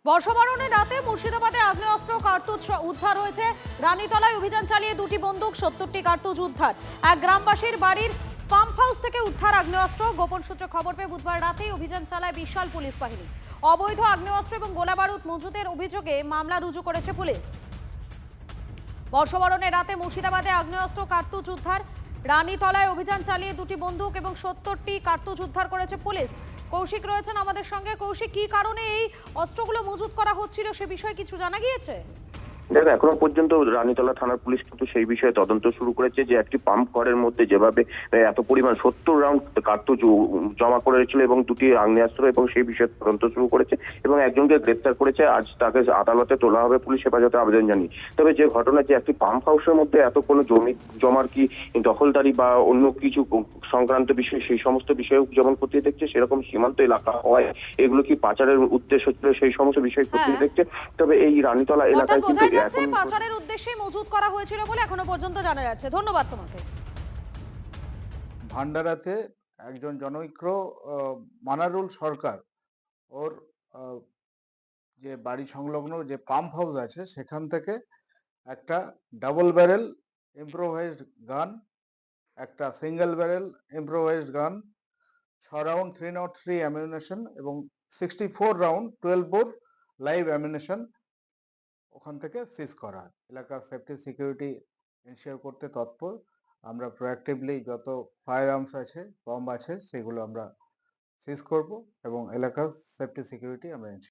বর্ষবরণের রাতে মুর্শিদাবাদে আগ্নেয়াস্ত্র কার্তুজ উদ্ধার হয়েছে। রানীতলায় অভিযান চালিয়ে 2টি বন্দুক, 70টি কার্তুজ উদ্ধার। এক গ্রামবাসীর বাড়ির পাম্প হাউস থেকে উদ্ধার আগ্নেয়াস্ত্র। গোপন সূত্রে খবর পেয়ে বুধবার রাতেই অভিযান চালায় বিশাল পুলিশ বাহিনী। অবৈধ আগ্নেয়াস্ত্র এবং গোলাবারুদ মজুতের অভিযোগে মামলা রুজু করেছে পুলিশ। বর্ষবরণের রাতে মুর্শিদাবাদে আগ্নেয়াস্ত্র কার্তুজ উদ্ধার। রানীতলায় অভিযান চালিয়ে 2টি বন্দুক এবং 70টি কার্তুজ উদ্ধার করেছে পুলিশ। কৌশিক রয়েছেন আমাদের সঙ্গে। কৌশিক, কি কারণে এই অস্ত্রগুলো মজুত করা হচ্ছিল সে বিষয়ে কিছু জানা গিয়েছে? দেখো, এখনো পর্যন্ত রানীতলা থানার পুলিশ কিন্তু সেই বিষয়ে তদন্ত শুরু করেছে যে একটি পাম্প ঘরের মধ্যে যেভাবে এত পরিমাণ 70 রাউন্ড কার্তুজ জমা করেছিল এবং 2টি আগ্নেয়াস্ত্র, এবং সেই বিষয়ে তদন্ত শুরু করেছে এবং একজনকে গ্রেপ্তার করেছে। আজ তাকে আদালতে তোলা হবে পুলিশ হেফাজতে আবেদন জানিয়ে। তবে যে ঘটনা, যে একটি পাম্প হাউসের মধ্যে এত কোনো জমি জমার কি দখলদারি বা অন্য কিছু সংক্রান্ত বিষয়, সেই সমস্ত বিষয়ে যেমন খতিয়ে দেখছে, সেরকম সীমান্ত এলাকা হয় এগুলো কি পাচারের উদ্দেশ্য ছিল, সেই সমস্ত বিষয় খতিয়ে দেখছে। তবে এই রানীতলা অর্থাৎ এলাকায় কিন্তু বোঝাই যাচ্ছে এখন পাচারের উদ্দেশ্যে মজুত করা হয়েছিল বলে এখনো পর্যন্ত জানা যাচ্ছে। ধন্যবাদ তোমাকে। ভান্ডারাতে একজন জনৈক্য মানারুল সরকার, ওর আহ, যে বাড়ি সংলগ্ন যে পাম্প হাউস আছে সেখান থেকে একটা ডাবল ব্যারেল ইম্প্রোভাইজড গান, একটা সিঙ্গেল ব্যারেল ইম্প্রোভাইজড গান, 6 রাউন্ড 303 অ্যামিউনেশন এবং 64 রাউন্ড 12 বোর লাইভ অ্যামিউনেশন ওখান থেকে সিজ করা হয়। এলাকার সেফটি সিকিউরিটি এনশিওর করতে তৎপর। আমরা প্রোঅ্যাক্টিভলি যত ফায়ার আর্মস আছে, বম্ব আছে, সেগুলো আমরা সিজ করব এবং এলাকার সেফটি সিকিউরিটি আমরা